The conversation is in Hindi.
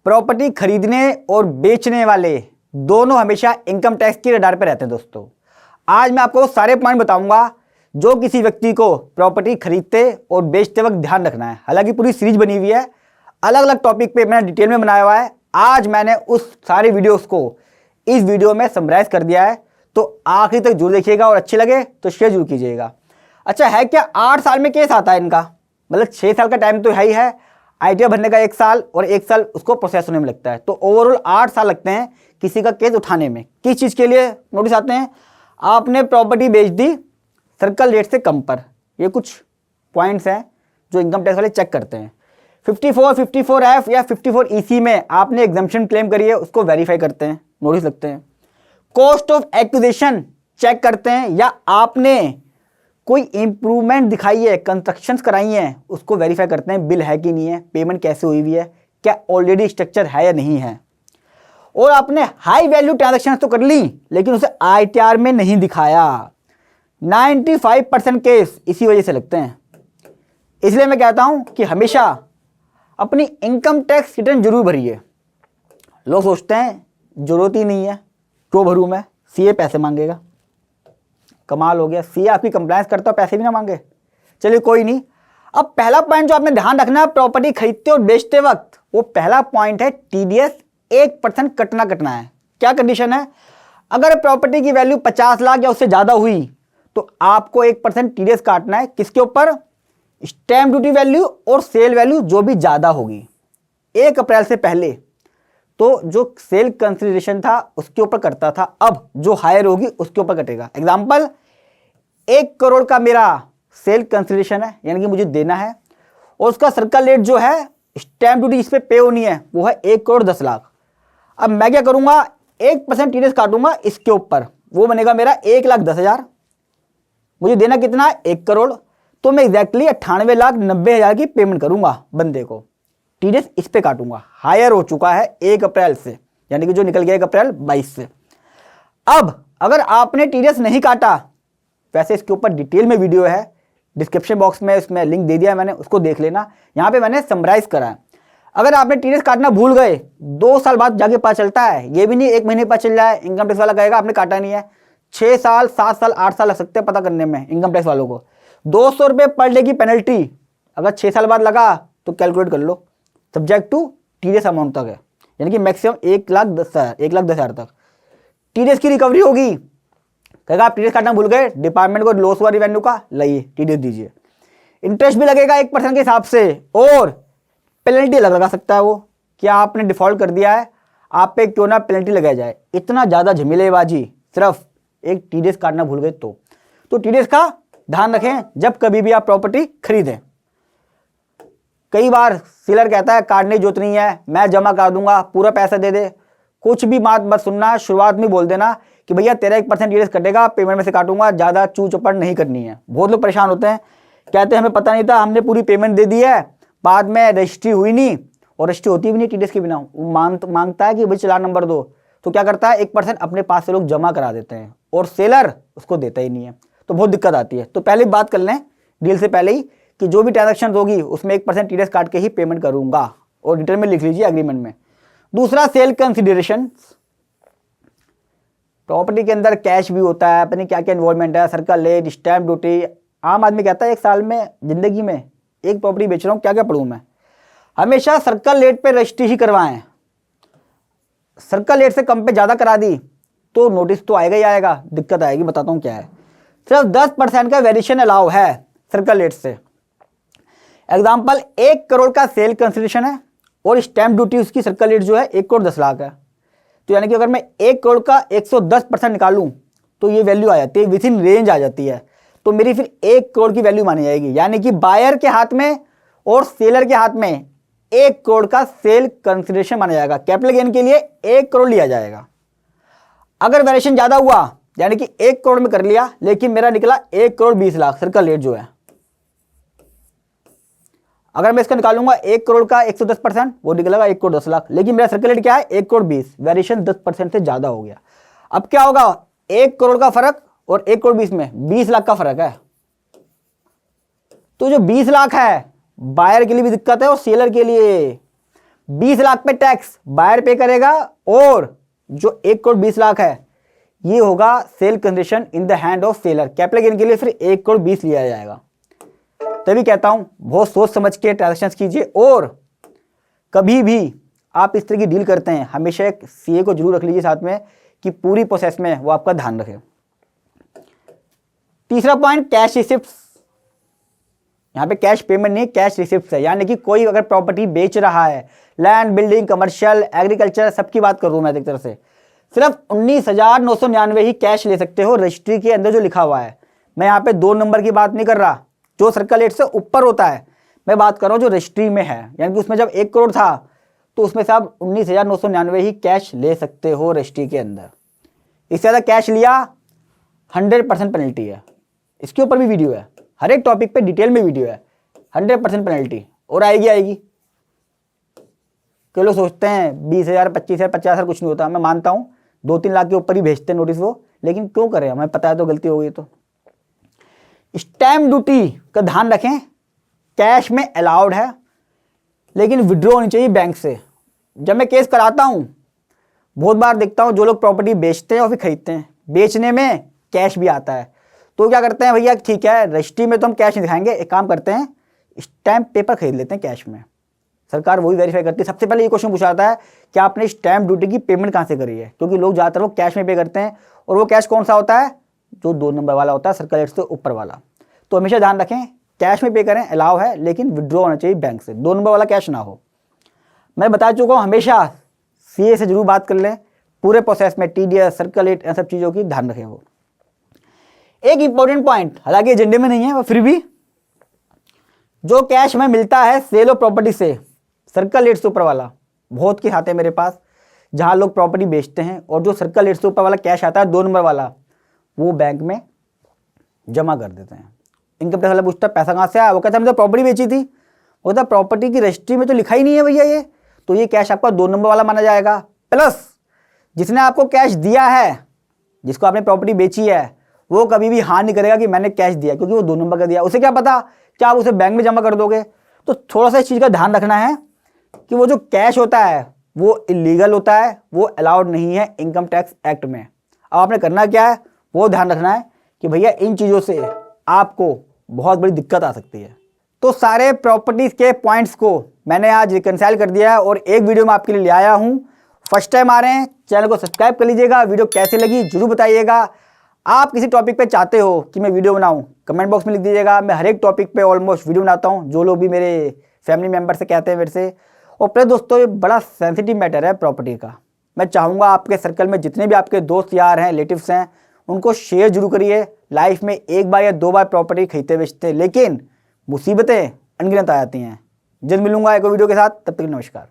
प्रॉपर्टी खरीदने और बेचने वाले दोनों हमेशा इनकम टैक्स के रडार पर रहते हैं। दोस्तों आज मैं आपको सारे पॉइंट बताऊंगा जो किसी व्यक्ति को प्रॉपर्टी खरीदते और बेचते वक्त ध्यान रखना है। हालांकि पूरी सीरीज बनी हुई है, अलग अलग टॉपिक पे मैंने डिटेल में बनाया हुआ है। आज मैंने उस सारे वीडियोस को इस वीडियो में समराइज कर दिया है, तो आखिरी तक जरूर देखिएगा और अच्छे लगे तो शेयर जरूर कीजिएगा। अच्छा है क्या 8 साल में केस आता है इनका, मतलब 6 साल का टाइम तो है ही है, आईटीआर भरने का 1 साल और 1 साल उसको प्रोसेस होने में लगता है, तो ओवरऑल 8 साल लगते हैं किसी का केस उठाने में। किस चीज़ के लिए नोटिस आते हैं? आपने प्रॉपर्टी बेच दी सर्कल रेट से कम पर। ये कुछ पॉइंट्स हैं जो इनकम टैक्स वाले चेक करते हैं। 54F या 54EC में आपने एग्जम्पशन क्लेम करी है, उसको वेरीफाई करते हैं, नोटिस लगते हैं। कॉस्ट ऑफ एक्विजिशन चेक करते हैं, या आपने कोई इंप्रूवमेंट दिखाई है, कंस्ट्रक्शंस कराई हैं, उसको वेरीफाई करते हैं, बिल है कि नहीं है, पेमेंट कैसे हुई हुई है, क्या ऑलरेडी स्ट्रक्चर है या नहीं है। और आपने हाई वैल्यू ट्रांजैक्शन तो कर ली लेकिन उसे आईटीआर में नहीं दिखाया। 95% केस इसी वजह से लगते हैं। इसलिए मैं कहता हूं कि हमेशा अपनी इनकम टैक्स रिटर्न जरूर भरिए। लोग सोचते हैं जरूरत ही नहीं है, क्यों भरूं मैं, सीए पैसे मांगेगा। कमाल हो गया, सीए आपकी कंप्लायंस करता हो, पैसे भी ना मांगे। चलिए कोई नहीं। अब पहला पॉइंट जो आपने ध्यान रखना है प्रॉपर्टी खरीदते और बेचते वक्त, वो पहला पॉइंट है टीडीएस 1% कटना है। क्या कंडीशन है? अगर प्रॉपर्टी की वैल्यू 50 लाख या उससे ज्यादा हुई तो आपको 1% टीडीएस काटना है। किसके ऊपर? स्टैंप ड्यूटी वैल्यू और सेल वैल्यू जो भी ज्यादा होगी 1 अप्रैल से पहले। तो जो सेल कंसिडरेशन था उसके ऊपर कटता था, अब जो हायर होगी उसके ऊपर कटेगा। एग्जांपल, 1 करोड़ का मेरा सेल कंसिडरेशन है, यानी कि मुझे देना है, और उसका सर्कल रेट जो है स्टैंप ड्यूटी इस पे पे होनी है वो है 1 करोड़ 10 लाख। अब मैं क्या करूंगा, 1% टीडीएस काटूंगा इसके ऊपर, वो बनेगा मेरा 1,10,000। मुझे देना कितना है? 1 करोड़। तो मैं एग्जैक्टली 98,90,000 की पेमेंट करूंगा बंदे को, टीडीएस इस पे काटूंगा। हायर हो चुका है 1 अप्रैल से, यानी कि जो निकल गया 1 अप्रैल 22 से। अब अगर आपने टीडीएस नहीं काटा, वैसे इसके ऊपर डिटेल में वीडियो है, डिस्क्रिप्शन बॉक्स में उसमें लिंक दे दिया मैंने, उसको देख लेना। यहाँ पे मैंने समराइज करा है। अगर आपने टीडीएस काटना भूल गए, 2 साल बाद जाके पता चलता है, ये भी नहीं 1 महीने पता चल जाए, इनकम टैक्स वाला कहेगा आपने काटा नहीं है। 6 साल 7 साल 8 साल लग सकते हैं पता करने में इनकम टैक्स वालों को। 200 रुपये पर डे की पेनल्टी अगर 6 साल बाद लगा तो कैलकुलेट कर लो, सब्जेक्ट टू टीडीएस अमाउंट तक है, यानी कि मैक्सिमम 1,10,000 तक टीडीएस की रिकवरी होगी। कहेगा आप टीडीएस काटना भूल गए, डिपार्टमेंट को लॉस हुआ रिवेन्यू का, लाइए टीडीएस दीजिए। इंटरेस्ट भी लगेगा 1% के हिसाब से, और पेनल्टी अलग लगा सकता है वो, क्या आपने डिफॉल्ट कर दिया है, आप पे क्यों ना पेनल्टी लगाया जाए। इतना ज़्यादा झमेलेबाजी सिर्फ एक टीडीएस काटना भूल गए तो टीडीएस का ध्यान रखें जब कभी भी आप प्रॉपर्टी खरीदें। कई बार सेलर कहता है काटने की जरूरत नहीं है, मैं जमा कर दूंगा, पूरा पैसा दे दे। कुछ भी बात मत सुनना, शुरुआत में बोल देना कि भैया तेरा 1% टीडीएस कटेगा, पेमेंट में से काटूंगा, ज़्यादा चू चौपड़ नहीं करनी है। बहुत लोग परेशान होते हैं, कहते हैं हमें पता नहीं था, हमने पूरी पेमेंट दे दी है, बाद में रजिस्ट्री हुई नहीं, और रजिस्ट्री होती भी नहीं टीडीएस के बिना। वो मांगता है कि भाई चालान नंबर दो, तो क्या करता है 1% अपने पास से लोग जमा करा देते हैं और सेलर उसको देता ही नहीं है, तो बहुत दिक्कत आती है। तो पहले बात कर लें डील से पहले ही कि जो भी ट्रांजैक्शन होगी उसमें 1% टीडीएस काट के ही पेमेंट करूंगा, और डिटेल में लिख लीजिए एग्रीमेंट में। दूसरा, सेल कंसिडरेशन। प्रॉपर्टी के अंदर कैश भी होता है, पता नहीं क्या क्या इन्वॉल्वमेंट है, सर्कल रेट, स्टैंप ड्यूटी। आम आदमी कहता है 1 साल में जिंदगी में एक प्रॉपर्टी बेच रहा हूँ, क्या क्या पढ़ूँ मैं। हमेशा सर्कल रेट पे रजिस्ट्री ही करवाएं। सर्कल रेट से कम पे ज़्यादा करा दी तो नोटिस तो आएगा ही आएगा, दिक्कत आएगी। बताता हूँ क्या है। सिर्फ 10% का वेरिएशन अलाउ है सर्कल रेट से। एग्जाम्पल, 1 करोड़ का सेल कंसिडरेशन है और स्टैंप ड्यूटी उसकी सर्कल रेट जो है 1 करोड़ 10 लाख है, तो यानी कि अगर मैं 1 करोड़ का 110% निकालूं तो ये वैल्यू आ जाती है, विद इन रेंज आ जाती है, तो मेरी फिर 1 करोड़ की वैल्यू मानी जाएगी। यानी कि बायर के हाथ में और सेलर के हाथ में 1 करोड़ का सेल कंसिडरेशन माना जाएगा। कैपिटल गेन के लिए 1 करोड़ लिया जाएगा। अगर वेरिएशन ज्यादा हुआ, यानी कि 1 करोड़ में कर लिया लेकिन मेरा निकला 1 करोड़ 20 लाख सर्कल रेट जो है, अगर मैं इसका निकालूंगा 1 करोड़ का 110%, वो निकलेगा 1 करोड़ 10 लाख, लेकिन मेरा सर्कल रेट क्या है 1 करोड़ 20, वेरिएशन 10% से ज्यादा हो गया। अब क्या होगा, 1 करोड़ का फर्क और 1 करोड़ 20 में 20 लाख का फर्क है। तो जो 20 लाख है बायर के लिए भी दिक्कत है और सेलर के लिए 20 लाख पे टैक्स बायर पे करेगा, और जो 1 करोड़ 20 लाख है ये होगा sale consideration in the hand of seller. Capital gain के लिए फिर 1 करोड़ 20 लिया जाएगा। तभी कहता हूं बहुत सोच समझ के ट्रांजेक्शन कीजिए, और कभी भी आप इस तरह की डील करते हैं हमेशा एक सीए को जरूर रख लीजिए साथ में, कि पूरी प्रोसेस में वो आपका ध्यान रखे। तीसरा पॉइंट, कैश रिसिप्ट्स। यहां पे कैश पेमेंट नहीं, कैश रिसिप्ट्स है, यानी कि कोई अगर प्रॉपर्टी बेच रहा है, लैंड, बिल्डिंग, कमर्शियल, एग्रीकल्चर, सबकी बात कर रहा हूं मैं एक तरह से, सिर्फ 19,999 ही कैश ले सकते हो रजिस्ट्री के अंदर जो लिखा हुआ है। मैं यहाँ पे 2 नंबर की बात नहीं कर रहा जो सर्कल 8 से ऊपर होता है, मैं बात कर रहा हूँ जो रजिस्ट्री में है, यानी कि उसमें जब 1 करोड़ था तो उसमें से आप 19,999 ही कैश ले सकते हो रजिस्ट्री के अंदर। इससे ज़्यादा कैश लिया 100% पेनल्टी है। इसके ऊपर भी वीडियो है, हर एक टॉपिक पे डिटेल में वीडियो है। 100% पेनल्टी, और आएगी। कई लोग सोचते हैं 20,000, 25,000, 50,000 कुछ नहीं होता। मैं मानता हूँ 2-3 लाख के ऊपर ही भेजते हैं नोटिस वो, लेकिन क्यों करें, हमें पता है तो गलती हो गई। तो स्टैम्प ड्यूटी का ध्यान रखें, कैश में अलाउड है लेकिन विड्रॉ होनी चाहिए बैंक से। जब मैं केस कराता हूँ बहुत बार देखता हूँ जो लोग प्रॉपर्टी बेचते हैं और फिर खरीदते हैं, बेचने में कैश भी आता है, तो क्या करते हैं, भैया ठीक है रजिस्ट्री में तो हम कैश नहीं दिखाएंगे, एक काम करते हैं स्टैम्प पेपर खरीद लेते हैं कैश में। सरकार वही वेरीफाई करती है। सबसे पहले ये क्वेश्चन पूछा जाता है कि आपने स्टैम्प ड्यूटी की पेमेंट कहाँ से करी है, क्योंकि लोग ज़्यादातर वो कैश में पे करते हैं, और वो कैश कौन सा होता है, जो 2 नंबर वाला होता है, सर्कल 8 से ऊपर वाला। तो हमेशा ध्यान रखें कैश में पे करें, अलाउ है, लेकिन विड्रॉ होना चाहिए बैंक से, 2 नंबर वाला कैश ना हो। मैं बता चुका हूँ हमेशा सीए से जरूर बात कर लें, पूरे प्रोसेस में टीडीएस, सर्कल 8, इन सब चीज़ों की ध्यान रखें। वो एक इंपॉर्टेंट पॉइंट, हालांकि एजेंडे में नहीं है वो, फिर भी जो कैश में मिलता है सेल ऑफ प्रॉपर्टी से, सर्कल 8 से ऊपर वाला, बहुत के आते हैं मेरे पास जहां लोग प्रॉपर्टी बेचते हैं, और जो सर्कल 8 से ऊपर वाला कैश आता है 2 नंबर वाला, वो बैंक में जमा कर देते हैं। इनकम टैक्स वाला पूछता है पैसा कहाँ से आया, वो कहता है हमने तो प्रॉपर्टी बेची थी। वो कहता प्रॉपर्टी की रजिस्ट्री में तो लिखा ही नहीं है भैया ये, तो ये कैश आपका 2 नंबर वाला माना जाएगा। प्लस जिसने आपको कैश दिया है, जिसको आपने प्रॉपर्टी बेची है, वो कभी भी हाँ नहीं करेगा कि मैंने कैश दिया, क्योंकि वो 2 नंबर का दिया। उसे क्या पता क्या आप उसे बैंक में जमा कर दोगे। तो थोड़ा सा इस चीज़ का ध्यान रखना है कि वो जो कैश होता है वो इलीगल होता है, वो अलाउड नहीं है इनकम टैक्स एक्ट में। अब आपने करना क्या है, वो ध्यान रखना है कि भैया इन चीज़ों से आपको बहुत बड़ी दिक्कत आ सकती है। तो सारे प्रॉपर्टीज़ के पॉइंट्स को मैंने आज रिकंसाइल कर दिया है और एक वीडियो में आपके लिए ले आया हूँ। फर्स्ट टाइम आ रहे हैं, चैनल को सब्सक्राइब कर लीजिएगा। वीडियो कैसी लगी जरूर बताइएगा। आप किसी टॉपिक पे चाहते हो कि मैं वीडियो बनाऊं, कमेंट बॉक्स में लिख दीजिएगा। मैं हर एक टॉपिक पे ऑलमोस्ट वीडियो बनाता हूं, जो लोग भी मेरे फैमिली मेम्बर से कहते हैं मेरे से। और प्लस दोस्तों, ये बड़ा सेंसिटिव मैटर है प्रॉपर्टी का। मैं चाहूँगा आपके सर्कल में जितने भी आपके दोस्त यार हैं, रिलेटिव्स हैं, उनको शेयर जरूर करिए। लाइफ में 1 बार या 2 बार प्रॉपर्टी खरीदते बेचते, लेकिन मुसीबतें अनगिनत आ जाती हैं। जल्द मिलूंगा एक वीडियो के साथ, तब तक नमस्कार।